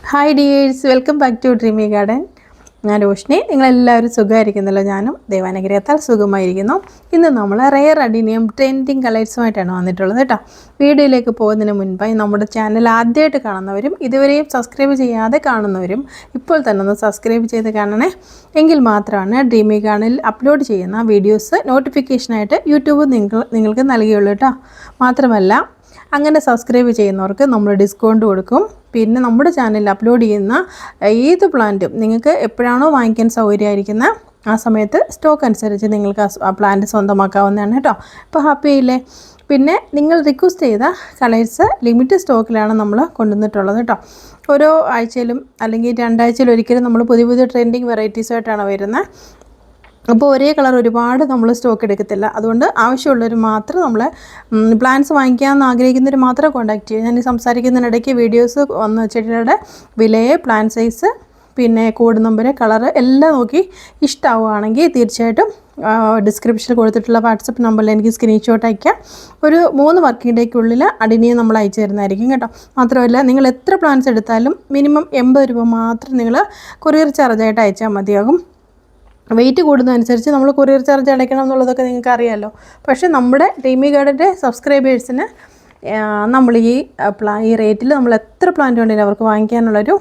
Hi dears, welcome back to Dreamy Garden. ഞാൻ റോഷ്നി. നിങ്ങളെല്ലാവരും സുഖമായിരിക്കുന്നല്ലോ. ഞാനും ദൈവാനുഗ്രഹത്താൽ സുഖമായിരിക്കുന്നു. ഇന്ന് നമ്മൾ റെയർ അഡിനിയം ട്രെൻഡിങ് കളേഴ്സുമായിട്ടാണ് വന്നിട്ടുള്ളത് കേട്ടോ. വീഡിയോയിലേക്ക് പോകുന്നതിന് മുൻപായി നമ്മുടെ ചാനൽ ആദ്യമായിട്ട് കാണുന്നവരും ഇതുവരെയും സബ്സ്ക്രൈബ് ചെയ്യാതെ കാണുന്നവരും ഇപ്പോൾ തന്നെ ഒന്ന് സബ്സ്ക്രൈബ് ചെയ്ത് കാണണേ. എങ്കിൽ മാത്രമാണ് ഡ്രീമി ഗാർഡനിൽ അപ്ലോഡ് ചെയ്യുന്ന വീഡിയോസ് നോട്ടിഫിക്കേഷനായിട്ട് യൂട്യൂബ് നിങ്ങൾക്ക് നൽകിയുള്ളൂ കേട്ടോ. മാത്രമല്ല, അങ്ങനെ സബ്സ്ക്രൈബ് ചെയ്യുന്നവർക്ക് നമ്മൾ ഡിസ്കൗണ്ട് കൊടുക്കും. പിന്നെ നമ്മുടെ ചാനലിൽ അപ്ലോഡ് ചെയ്യുന്ന ഏത് പ്ലാന്റും നിങ്ങൾക്ക് എപ്പോഴാണോ വാങ്ങിക്കാൻ സൗകര്യമായിരിക്കുന്ന ആ സമയത്ത് സ്റ്റോക്ക് അനുസരിച്ച് നിങ്ങൾക്ക് ആ പ്ലാന്റ് സ്വന്തമാക്കാവുന്നതാണ് കേട്ടോ. അപ്പോൾ ഹാപ്പി ആയില്ലേ? പിന്നെ നിങ്ങൾ റിക്വസ്റ്റ് ചെയ്ത കളേഴ്സ് ലിമിറ്റഡ് സ്റ്റോക്കിലാണ് നമ്മൾ കൊണ്ടുവന്നിട്ടുള്ളത് കേട്ടോ. ഓരോ ആഴ്ചയിലും അല്ലെങ്കിൽ 2 ആഴ്ചയിലും ഒരിക്കലും നമ്മൾ പുതിയ പുതിയ ട്രെൻഡിങ് വെറൈറ്റീസായിട്ടാണ് വരുന്നത്. അപ്പോൾ ഒരേ കളർ ഒരുപാട് നമ്മൾ സ്റ്റോക്ക് എടുക്കത്തില്ല. അതുകൊണ്ട് ആവശ്യമുള്ളവർ മാത്രം നമ്മൾ പ്ലാന്റ്സ് വാങ്ങിക്കാമെന്ന് ആഗ്രഹിക്കുന്നവർ മാത്രം കോൺടാക്റ്റ് ചെയ്യും. ഞാൻ സംസാരിക്കുന്നതിനിടയ്ക്ക് വീഡിയോസ് വന്ന ചെടികളുടെ വിലയെ, പ്ലാന്റ് സൈസ്, പിന്നെ കോഡ് നമ്പർ, കളറ് എല്ലാം നോക്കി ഇഷ്ടമാവുകയാണെങ്കിൽ തീർച്ചയായിട്ടും ഡിസ്ക്രിപ്ഷനിൽ കൊടുത്തിട്ടുള്ള വാട്സപ്പ് നമ്പറിൽ എനിക്ക് സ്ക്രീൻഷോട്ട് അയക്കാം. ഒരു 3 വർക്കിംഗ് ഡേക്കുള്ളിൽ അഡിനിയം നമ്മൾ അയച്ചു തരുന്നതായിരിക്കും കേട്ടോ. മാത്രമല്ല, നിങ്ങൾ എത്ര പ്ലാന്റ്സ് എടുത്താലും മിനിമം 80 രൂപ മാത്രം നിങ്ങൾ കൊറിയർ ചാർജായിട്ട് അയച്ചാൽ മതിയാകും. വെയിറ്റ് കൂടുന്നതനുസരിച്ച് നമ്മൾ കൊറിയർ ചാർജ് അടയ്ക്കണം എന്നുള്ളതൊക്കെ നിങ്ങൾക്ക് അറിയാമല്ലോ. പക്ഷേ നമ്മുടെ ഡ്രീമി ഗാർഡൻ്റെ സബ്സ്ക്രൈബേഴ്സിന് നമ്മൾ ഈ റേറ്റിൽ നമ്മൾ എത്ര പ്ലാന്റ് ഉണ്ടെങ്കിലും അവർക്ക് വാങ്ങിക്കാനുള്ളൊരു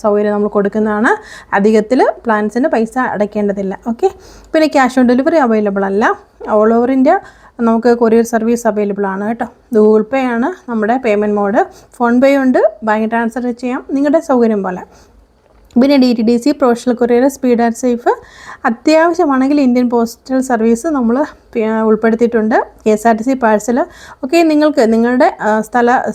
സൗകര്യം നമ്മൾ കൊടുക്കുന്നതാണ്. അധികത്തിൽ പ്ലാന്റ്സിന് പൈസ അടയ്ക്കേണ്ടതില്ല. ഓക്കെ. പിന്നെ ക്യാഷ് ഓൺ ഡെലിവറി അവൈലബിൾ അല്ല. ഓൾ ഓവർ ഇന്ത്യ നമുക്ക് കൊറിയർ സർവീസ് അവൈലബിൾ ആണ് കേട്ടോ. ഗൂഗിൾ പേ ആണ് നമ്മുടെ പേയ്മെൻറ്റ് മോഡ്. ഫോൺ പേ ഉണ്ട്, ബാങ്ക് ട്രാൻസ്ഫർ ചെയ്യാം, നിങ്ങളുടെ സൗകര്യം പോലെ. പിന്നെ DTDC, professional courier, speed and safe, അത്യാവശ്യമാണെങ്കിൽ ഇന്ത്യൻ പോസ്റ്റൽ സർവീസ് നമ്മൾ ഉൾപ്പെടുത്തിയിട്ടുണ്ട്. KSRTC parcel. ഓക്കെ. നിങ്ങൾക്ക് നിങ്ങളുടെ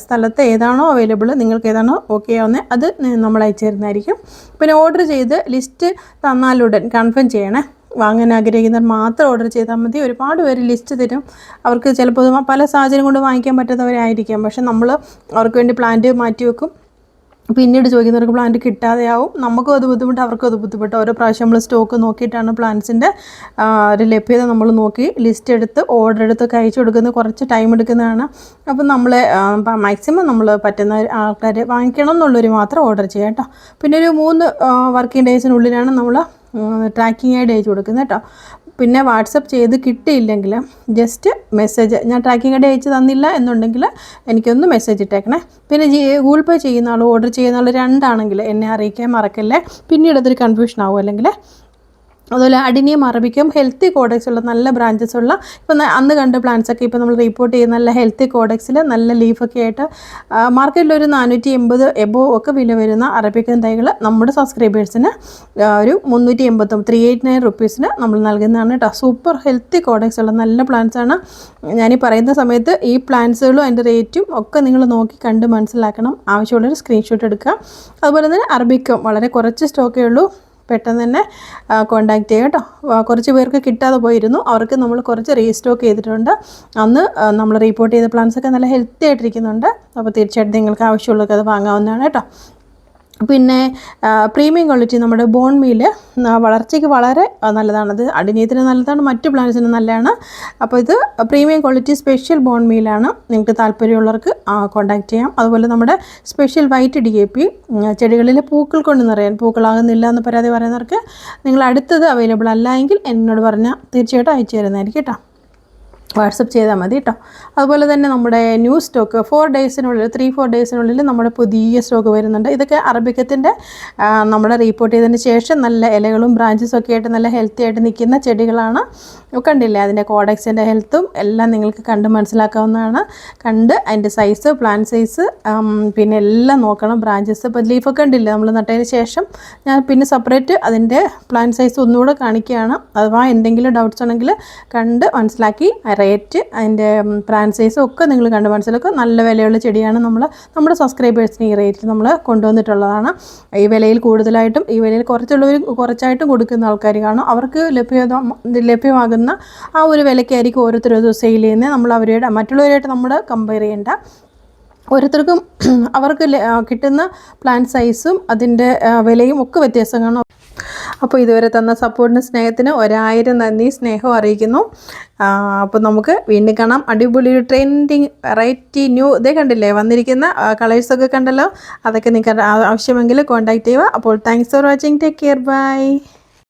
സ്ഥലത്ത് ഏതാണോ അവൈലബിൾ, നിങ്ങൾക്ക് ഏതാണോ ഓക്കെ ആവുന്നത് അത് നമ്മൾ അയച്ചു തരുന്നതായിരിക്കും. പിന്നെ ഓർഡർ ചെയ്ത് ലിസ്റ്റ് തന്നാലുടൻ കൺഫേം ചെയ്യണേ. വാങ്ങാൻ ആഗ്രഹിക്കുന്നവർ മാത്രം ഓർഡർ ചെയ്താൽ മതി. ഒരുപാട് പേര് ലിസ്റ്റ് തരും. അവർക്ക് ചിലപ്പോൾ പല സാഹചര്യം കൊണ്ട് വാങ്ങിക്കാൻ പറ്റാത്തവരായിരിക്കാം. പക്ഷെ നമ്മൾ അവർക്ക് വേണ്ടി പ്ലാന്റ് മാറ്റി വെക്കും. പിന്നീട് ചോദിക്കുന്നവർക്ക് പ്ലാന്റ് കിട്ടാതെയാവും. നമുക്കും അത് ബുദ്ധിമുട്ട്, അവർക്കും അത് ബുദ്ധിമുട്ട്. ഓരോ പ്രാവശ്യം നമ്മൾ സ്റ്റോക്ക് നോക്കിയിട്ടാണ് പ്ലാന്റ്സിൻ്റെ ഒരു ലഭ്യത നമ്മൾ നോക്കി ലിസ്റ്റ് എടുത്ത് ഓർഡർ എടുത്തൊക്കെ അയച്ചു കൊടുക്കുന്നത് കുറച്ച് ടൈം എടുക്കുന്നതാണ്. അപ്പം നമ്മൾ മാക്സിമം നമ്മൾ പറ്റുന്ന ആൾക്കാർ വാങ്ങിക്കണം എന്നുള്ളവർ മാത്രം ഓർഡർ ചെയ്യാം കേട്ടോ. പിന്നെ ഒരു 3 വർക്കിംഗ് ഡേയ്സിനുള്ളിലാണ് നമ്മൾ ട്രാക്കിംഗ് ആയിട്ട് അയച്ചു കൊടുക്കുന്നത് കേട്ടോ. പിന്നെ വാട്സപ്പ് ചെയ്ത് കിട്ടിയില്ലെങ്കിൽ ജസ്റ്റ് മെസ്സേജ്, ഞാൻ ട്രാക്കിംഗ് ഐ ഡി അയച്ചു തന്നില്ല എന്നുണ്ടെങ്കിൽ എനിക്കൊന്ന് മെസ്സേജ് ഇട്ടേക്കണേ. പിന്നെ ഗൂഗിൾ പേ ചെയ്യുന്ന ആൾ, ഓർഡർ ചെയ്യുന്ന ആൾ 2 ആണെങ്കിൽ എന്നെ അറിയിക്കാൻ മറക്കല്ലേ. പിന്നീട് അതൊരു കൺഫ്യൂഷൻ ആവും. അല്ലെങ്കിൽ അതുപോലെ അഡിനിയം അറബിക്കം ഹെൽത്തി കോഡക്സ് ഉള്ള നല്ല ബ്രാഞ്ചസ് ഉള്ള, ഇപ്പം അന്ന് കണ്ട പ്ലാന്റ്സൊക്കെ ഇപ്പോൾ നമ്മൾ റിപ്പോർട്ട് ചെയ്യുന്ന നല്ല ഹെൽത്തി കോഡക്സിൽ നല്ല ലീഫൊക്കെ ആയിട്ട് മാർക്കറ്റിൽ ഒരു 480 എബോ ഒക്കെ വില വരുന്ന അറബിക്കൻ തൈകൾ നമ്മുടെ സബ്സ്ക്രൈബേഴ്സിന് ഒരു 389 റുപ്പീസിന് നമ്മൾ നൽകുന്നതാണ് കേട്ടോ. സൂപ്പർ ഹെൽത്തി കോഡക്സ് ഉള്ള നല്ല പ്ലാന്റ്സാണ്. ഞാനീ പറയുന്ന സമയത്ത് ഈ പ്ലാന്റ്സുകളും അതിൻ്റെ റേറ്റും ഒക്കെ നിങ്ങൾ നോക്കി കണ്ട് മനസ്സിലാക്കണം. ആവശ്യമുള്ളൊരു സ്ക്രീൻഷോട്ട് എടുക്കുക. അതുപോലെ തന്നെ അറബിക്കം വളരെ കുറച്ച് സ്റ്റോക്കേ ഉള്ളൂ. പെട്ടെന്ന് തന്നെ കോൺടാക്റ്റ് ചെയ്യുക കേട്ടോ. കുറച്ച് പേർക്ക് കിട്ടാതെ പോയിരുന്നു. അവർക്ക് നമ്മൾ കുറച്ച് റീസ്റ്റോക്ക് ചെയ്തിട്ടുണ്ട്. അന്ന് നമ്മൾ റിപ്പോർട്ട് ചെയ്ത പ്ലാന്റ്സൊക്കെ നല്ല ഹെൽത്തി ആയിട്ടിരിക്കുന്നുണ്ട്. അപ്പോൾ തീർച്ചയായിട്ടും നിങ്ങൾക്ക് ആവശ്യമുള്ളവർക്ക് അത് വാങ്ങാവുന്നതാണ് കേട്ടോ. പിന്നെ പ്രീമിയം ക്വാളിറ്റി നമ്മുടെ ബോൺ മീൽ വളർച്ചയ്ക്ക് വളരെ നല്ലതാണത്. അഡിനിയത്തിന് നല്ലതാണ്, മറ്റു പ്ലാന്റ്സിന് നല്ലതാണ്. അപ്പോൾ ഇത് പ്രീമിയം ക്വാളിറ്റി സ്പെഷ്യൽ ബോൺ മീലാണ്. നിങ്ങൾക്ക് താല്പര്യമുള്ളവർക്ക് കോൺടാക്റ്റ് ചെയ്യാം. അതുപോലെ നമ്മുടെ സ്പെഷ്യൽ വൈറ്റ് DAP, ചെടികളിൽ പൂക്കൾ കൊണ്ട് നിറയാൻ, പൂക്കളാകുന്നില്ല എന്ന് പരാതി പറയുന്നവർക്ക് നിങ്ങൾ അടുത്തത് അവൈലബിൾ അല്ല എങ്കിൽ എന്നോട് പറഞ്ഞാൽ തീർച്ചയായിട്ടും അയച്ചു തരുന്നതായിരിക്കും കേട്ടോ. വാട്സപ്പ് ചെയ്താൽ മതി കേട്ടോ. അതുപോലെ തന്നെ നമ്മുടെ ന്യൂ സ്റ്റോക്ക് 3-4 ഡേയ്സിനുള്ളിൽ നമ്മുടെ പുതിയ സ്റ്റോക്ക് വരുന്നുണ്ട്. ഇതൊക്കെ അറബിക്കത്തിൻ്റെ നമ്മുടെ റിപ്പോർട്ട് ചെയ്തതിന് ശേഷം നല്ല ഇലകളും ബ്രാഞ്ചസും ഒക്കെ ആയിട്ട് നല്ല ഹെൽത്തി ആയിട്ട് നിൽക്കുന്ന ചെടികളാണ്. കണ്ടില്ലേ, അതിൻ്റെ കോഡക്സിൻ്റെ ഹെൽത്തും എല്ലാം നിങ്ങൾക്ക് കണ്ട് മനസ്സിലാക്കാവുന്നതാണ്. കണ്ട് അതിൻ്റെ സൈസ്, പ്ലാന്റ് സൈസ്, പിന്നെ എല്ലാം നോക്കണം. ബ്രാഞ്ചസ് ഇപ്പോൾ ലീഫൊക്കെ ഉണ്ടില്ലേ നമ്മൾ നട്ടതിന് ശേഷം, ഞാൻ പിന്നെ സെപ്പറേറ്റ് അതിൻ്റെ പ്ലാന്റ് സൈസ് ഒന്നുകൂടെ കാണിക്കുകയാണ്. അഥവാ എന്തെങ്കിലും ഡൗട്ട്സ് ഉണ്ടെങ്കിൽ കണ്ട് മനസ്സിലാക്കി റേറ്റ്, അതിൻ്റെ പ്ലാന്റ് സൈസും ഒക്കെ നിങ്ങൾ കണ്ട് മനസ്സിലാക്കുക. നല്ല വിലയുള്ള ചെടിയാണ്. നമ്മുടെ സബ്സ്ക്രൈബേഴ്സിന് ഈ റേറ്റിൽ നമ്മൾ കൊണ്ടുവന്നിട്ടുള്ളതാണ്. ഈ വിലയിൽ കൂടുതലായിട്ടും ഈ വിലയിൽ കുറച്ചായിട്ടും കൊടുക്കുന്ന ആൾക്കാർ കാണും. അവർക്ക് ലഭ്യമാകുന്ന ആ ഒരു വിലയ്ക്കായിരിക്കും ഓരോരുത്തരും സെയിൽ ചെയ്യുന്നത്. നമ്മൾ മറ്റുള്ളവരായിട്ട് നമ്മൾ കമ്പയർ ചെയ്യേണ്ട. ഓരോരുത്തർക്കും അവർക്ക് കിട്ടുന്ന പ്ലാന്റ് സൈസും അതിൻ്റെ വിലയും ഒക്കെ വ്യത്യാസം കാണും. അപ്പോൾ ഇതുവരെ തന്ന സപ്പോർട്ടിന് സ്നേഹത്തിന് 1000 നന്ദി സ്നേഹം അറിയിക്കുന്നു. അപ്പോൾ നമുക്ക് വീണ്ടും കാണാം. അടിപൊളി ഒരു ട്രെൻഡിങ് വെറൈറ്റി ന്യൂ ഇതേ കണ്ടില്ലേ വന്നിരിക്കുന്ന കളേഴ്സൊക്കെ കണ്ടല്ലോ. അതൊക്കെ നിങ്ങൾക്ക് ആവശ്യമെങ്കിൽ കോൺടാക്റ്റ് ചെയ്യുക. അപ്പോൾ thanks for watching. Take care. By.